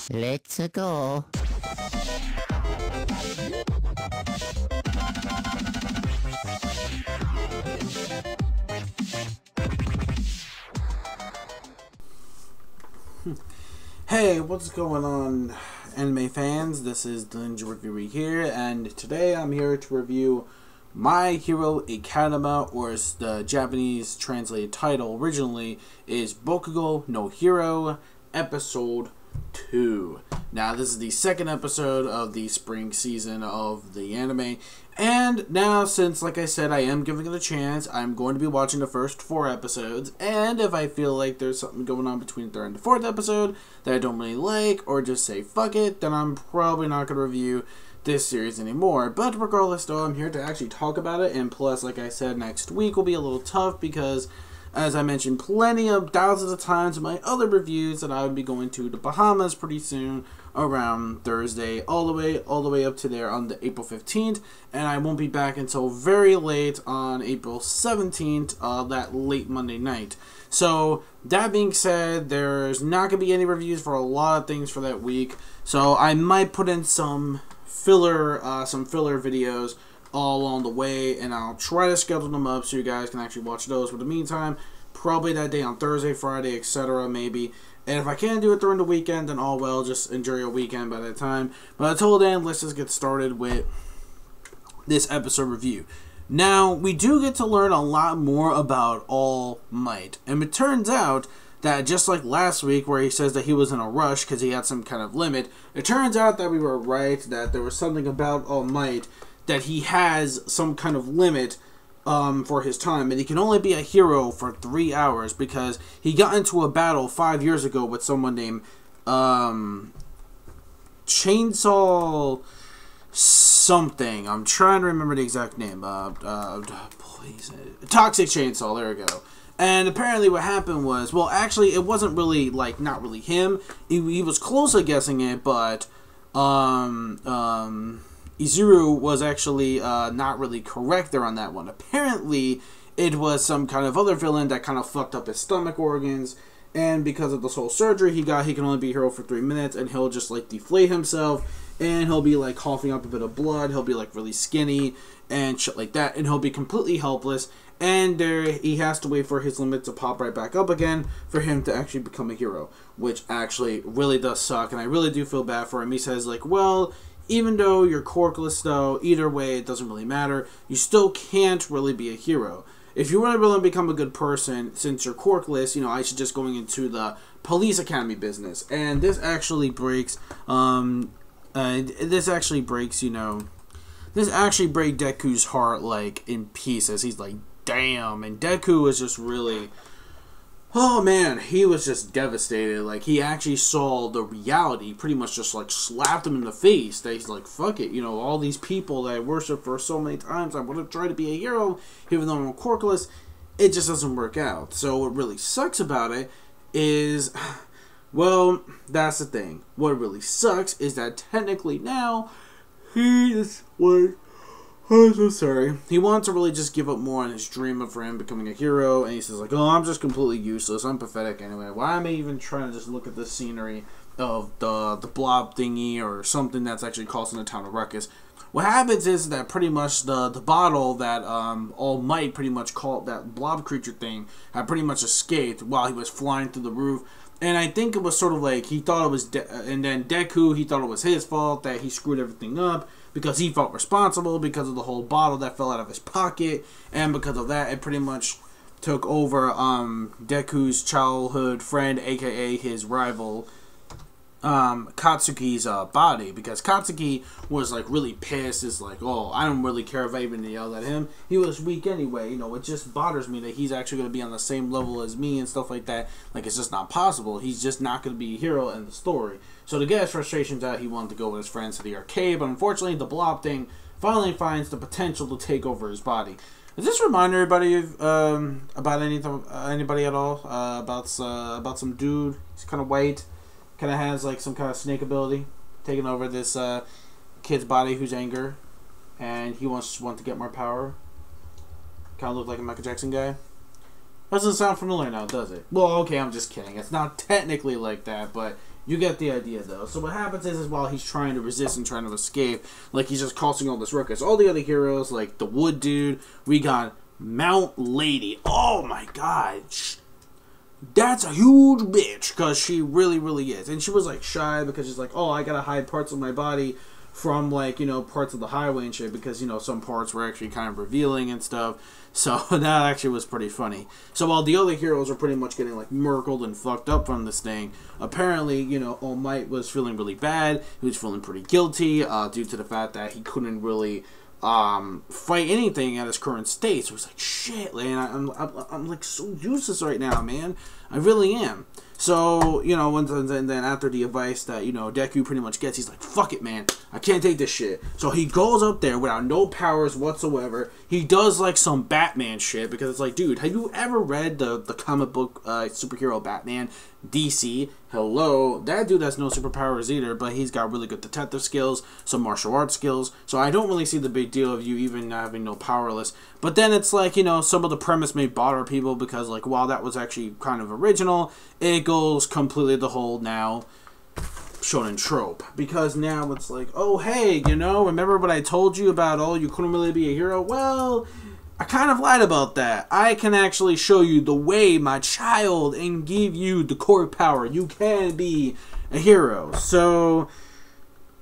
Let's go. Hey, what's going on, anime fans? This is the Ninja Reviewer here, and today I'm here to review My Hero Academia, or as the Japanese translated title originally is Bokugo no Hero, Episode 2. Now, this is the second episode of the spring season of the anime, and now, since, like I said, I am giving it a chance, I'm going to be watching the first 4 episodes, and if I feel like there's something going on between the 3rd and the 4th episode that I don't really like, or just say fuck it, then I'm probably not going to review this series anymore. But regardless, though, I'm here to actually talk about it, and plus, like I said, next week will be a little tough because, as I mentioned plenty of thousands of times in my other reviews, that I would be going to the Bahamas pretty soon, around Thursday, all the way up to there on the April 15th, and I won't be back until very late on April 17th, that late Monday night. So, that being said, there's not going to be any reviews for a lot of things for that week, so I might put in some filler videos all along the way, and I'll try to schedule them up so you guys can actually watch those. But in the meantime, probably that day on Thursday, Friday, etc. maybe. And if I can't do it during the weekend, then all well, just enjoy your weekend by that time. But until then, let's just get started with this episode review. Now, we do get to learn a lot more about All Might. And it turns out that just like last week where he says that he was in a rush because he had some kind of limit, it turns out that we were right, that there was something about All Might that he has some kind of limit for his time, and he can only be a hero for 3 hours because he got into a battle 5 years ago with someone named Chainsaw something. I'm trying to remember the exact name. Please, Toxic Chainsaw. There we go. And apparently what happened was, well, actually, it wasn't really, like, not really him. He was close to guessing it, but Izuru was actually not really correct there on that one. Apparently, it was some kind of other villain that kind of fucked up his stomach organs, and because of this whole surgery he got, he can only be a hero for 3 minutes, and he'll just, like, deflate himself, and he'll be, like, coughing up a bit of blood, he'll be, like, really skinny, and shit like that, and he'll be completely helpless, and he has to wait for his limit to pop right back up again for him to actually become a hero, which actually really does suck, and I really do feel bad for him. He says, like, well, even though you're corkless, though, either way, it doesn't really matter. You still can't really be a hero. If you really want to become a good person, since you're corkless, you know, I should just going into the police academy business. And this actually breaks, this actually breaks Deku's heart, like, in pieces. He's like, damn. And Deku is just really, oh man, he was just devastated. Like, he actually saw the reality, pretty much just, like, slapped him in the face. That he's like, fuck it, you know, all these people that I worship for so many times, I want to try to be a hero, even though I'm corkless, it just doesn't work out. So what really sucks about it is, well, that's the thing. What really sucks is that technically now, he is, like, I'm so sorry. He wants to really just give up more on his dream of for him becoming a hero, and he says, like, oh, I'm just completely useless. I'm pathetic anyway. Why am I even trying to just look at the scenery of the blob thingy or something that's actually causing a town of ruckus? What happens is that pretty much the bottle that All Might pretty much called that blob creature thing had pretty much escaped while he was flying through the roof. And I think it was sort of like he thought it was, and then Deku, he thought it was his fault that he screwed everything up because he felt responsible because of the whole bottle that fell out of his pocket, and because of that, it pretty much took over Deku's childhood friend, aka his rival, Katsuki's body, because Katsuki was like really pissed. Is like, oh, I don't really care if I even yelled at him. He was weak anyway. You know, it just bothers me that he's actually going to be on the same level as me and stuff like that. Like, it's just not possible. He's just not going to be a hero in the story. So to get his frustrations out, he wanted to go with his friends to the arcade, but unfortunately, the blob thing finally finds the potential to take over his body. Does this remind everybody of about anybody at all about some dude? He's kind of white. Kind of has like some kind of snake ability, taking over this kid's body who's anger, and he wants to get more power. Kind of look like a Michael Jackson guy. Doesn't sound familiar now, does it? Well, okay, I'm just kidding. It's not technically like that, but You get the idea, though. So what happens is while he's trying to resist and trying to escape, like, he's just causing all this ruckus. All the other heroes, like the Wood Dude, we got Mount Lady. Oh, my God. That's a huge bitch, because she really, really is. And she was, like, shy because she's like, oh, I gotta hide parts of my body from, like, you know, parts of the highway and shit, because, you know, some parts were actually kind of revealing and stuff. So that actually was pretty funny. So while the other heroes are pretty much getting, like, murkled and fucked up from this thing, apparently, you know, All Might was feeling really bad. He was feeling pretty guilty due to the fact that he couldn't really fight anything at his current state. So he's like, shit, man, I'm like so useless right now, man. I really am. So, you know, and then after the advice that, you know, Deku pretty much gets, he's like, fuck it, man. I can't take this shit. So he goes up there without no powers whatsoever. He does, like, some Batman shit, because it's like, dude, have you ever read the comic book superhero Batman, DC? Hello. That dude has no superpowers either, but he's got really good detective skills, some martial arts skills. So I don't really see the big deal of you even having no powerless. But then it's like, you know, some of the premise may bother people, because, like, while that was actually kind of original, it goes completely the whole now shonen trope, because now it's like, oh, hey, you know, remember what I told you about, oh, you couldn't really be a hero? Well, I kind of lied about that. I can actually show you the way, my child, and give you the core power. You can be a hero. So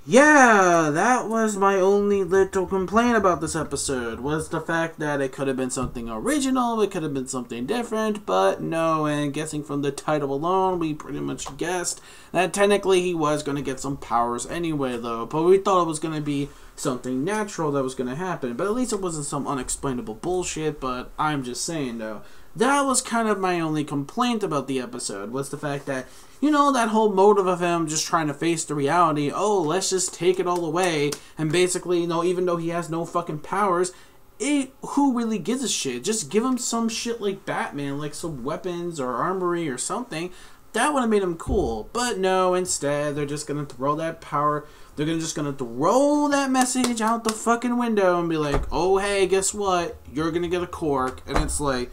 yeah, that was my only little complaint about this episode, was the fact that it could have been something original, it could have been something different, but no, and guessing from the title alone, we pretty much guessed that technically he was going to get some powers anyway, though, but we thought it was going to be something natural that was going to happen, but at least it wasn't some unexplainable bullshit. But I'm just saying, though, that was kind of my only complaint about the episode, was the fact that, you know, that whole motive of him just trying to face the reality, oh, let's just take it all away, and basically, you know, even though he has no fucking powers, who really gives a shit? Just give him some shit like Batman, like some weapons or armory or something. That would have made him cool. But no, instead, they're just going to throw that power, they're just going to throw that message out the fucking window and be like, oh, hey, guess what? You're going to get a cork. And it's like,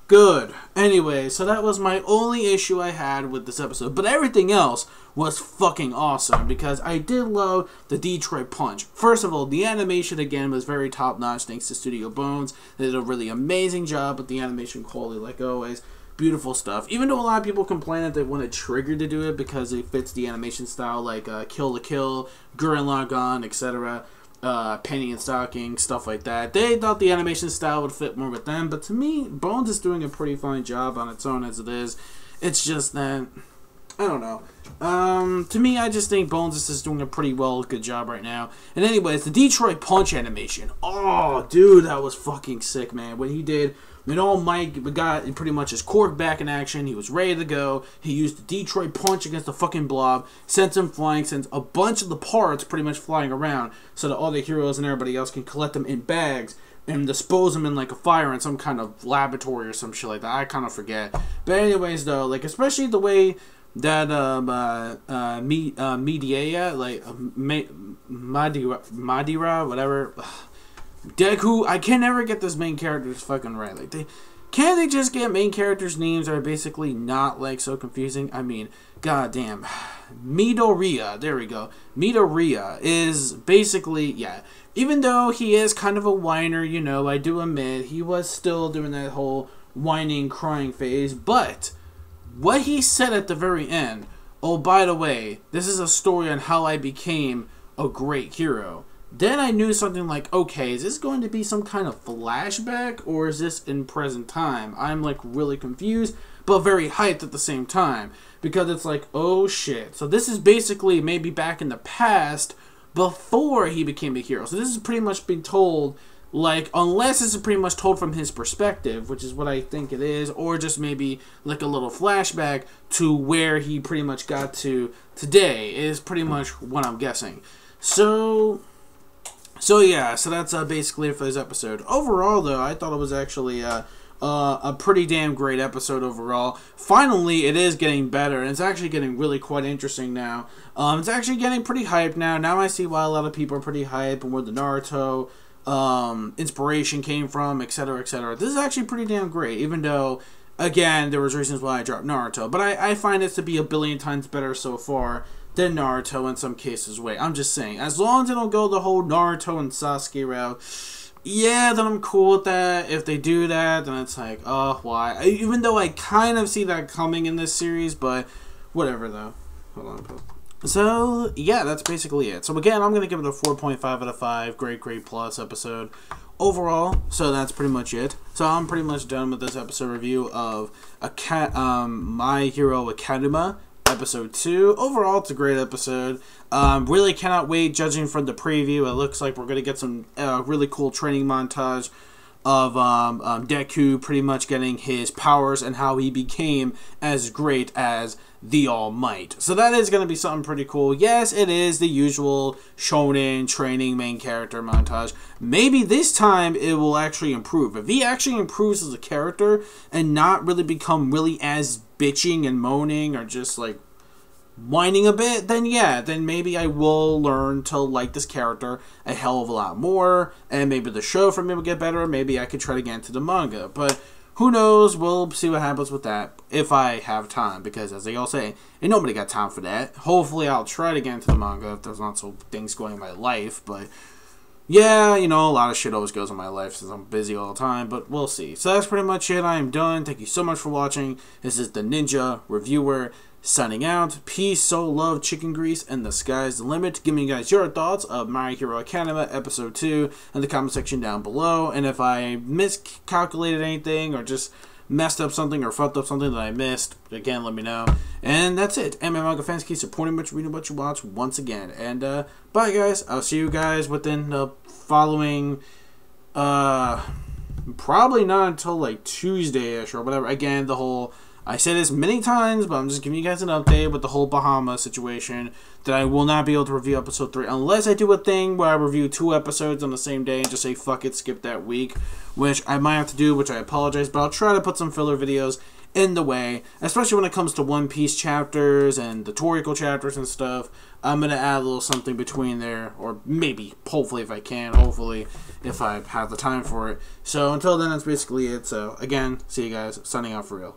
good. Anyway, so that was my only issue I had with this episode. But everything else was fucking awesome, because I did love the Detroit Punch. First of all, the animation, again, was very top-notch thanks to Studio Bones. They did a really amazing job with the animation quality, like always. Beautiful stuff. Even though a lot of people complain that they want a trigger to do it because it fits the animation style, like Kill la Kill, Gurren Lagann, etc., Penny and Stocking, stuff like that. They thought the animation style would fit more with them, but to me, Bones is doing a pretty fine job on its own as it is. It's just that, I don't know. To me, I just think Bones is just doing a pretty good job right now. And anyways, the Detroit Punch animation. Oh, dude, that was fucking sick, man. What he did, when All Might got pretty much his cork back in action, he was ready to go. He used the Detroit Punch against the fucking blob, sent him flying, sent a bunch of the parts pretty much flying around, so that all the heroes and everybody else can collect them in bags and dispose them in like a fire in some kind of laboratory or some shit like that. I kind of forget. But anyways, though, like, especially the way that Medea, like Madira, whatever. Deku, I can never get this main characters fucking right. Like, can't they just get main characters' names that are basically not like so confusing? I mean, goddamn. Midoriya, there we go. Midoriya is basically, yeah. Even though he is kind of a whiner, you know, I do admit he was still doing that whole whining, crying phase. But what he said at the very end, oh, by the way, this is a story on how I became a great hero. Then I knew something like, okay, is this going to be some kind of flashback, or is this in present time? I'm like really confused, but very hyped at the same time, because it's like, oh shit. So this is basically maybe back in the past, before he became a hero. So this is pretty much being told, like, unless this is pretty much told from his perspective, which is what I think it is, or just maybe like a little flashback to where he pretty much got to today, is pretty much what I'm guessing. So yeah, so that's basically it for this episode. Overall, though, I thought it was actually a pretty damn great episode overall. Finally, it is getting better, and it's actually getting really quite interesting now. It's actually getting pretty hyped now. Now I see why a lot of people are pretty hyped and where the Naruto inspiration came from, etc., etc. This is actually pretty damn great, even though again, there was reasons why I dropped Naruto, but I find it to be a billion times better so far than Naruto in some cases. Wait, I'm just saying, as long as they don't go the whole Naruto and Sasuke route, yeah, then I'm cool with that. If they do that, then it's like, oh, why? Even though I kind of see that coming in this series, but whatever, though. Hold on. So, yeah, that's basically it. So, again, I'm going to give it a 4.5 out of 5. Great, great plus episode overall. So, that's pretty much it. So, I'm pretty much done with this episode review of My Hero Academia. Episode 2. Overall, it's a great episode. Really cannot wait, judging from the preview. It looks like we're going to get some really cool training montage of Deku pretty much getting his powers and how he became as great as the All Might. So that is going to be something pretty cool. Yes, it is the usual shonen training main character montage. Maybe this time it will actually improve. If he actually improves as a character and not really become really as bitching and moaning or just like whining a bit, then yeah, then maybe I will learn to like this character a hell of a lot more, and maybe the show for me will get better, maybe I could try to get into the manga, but who knows, we'll see what happens with that, if I have time, because as they all say, ain't nobody got time for that. Hopefully I'll try to get into the manga if there's not so things going in my life, but yeah, you know, a lot of shit always goes in my life since I'm busy all the time, but we'll see. So that's pretty much it. I am done. Thank you so much for watching. This is the Ninja Reviewer signing out. Peace, soul, love, chicken grease, and the sky's the limit. Give me guys your thoughts of My Hero Academia Episode 2 in the comment section down below. And if I miscalculated anything or just messed up something or fucked up something that I missed, again, let me know. And that's it. And my manga fans, keep supporting what you read and what you watch once again. And bye, guys. I'll see you guys within the following, probably not until like Tuesday-ish or whatever. Again, the whole, I say this many times, but I'm just giving you guys an update with the whole Bahama situation, that I will not be able to review episode 3 unless I do a thing where I review 2 episodes on the same day and just say fuck it, skip that week, which I might have to do, which I apologize, but I'll try to put some filler videos in the way, especially when it comes to One Piece chapters and the Toriko chapters and stuff. I'm going to add a little something between there, or maybe, hopefully if I can, hopefully if I have the time for it. So until then, that's basically it. So again, see you guys, signing out for real.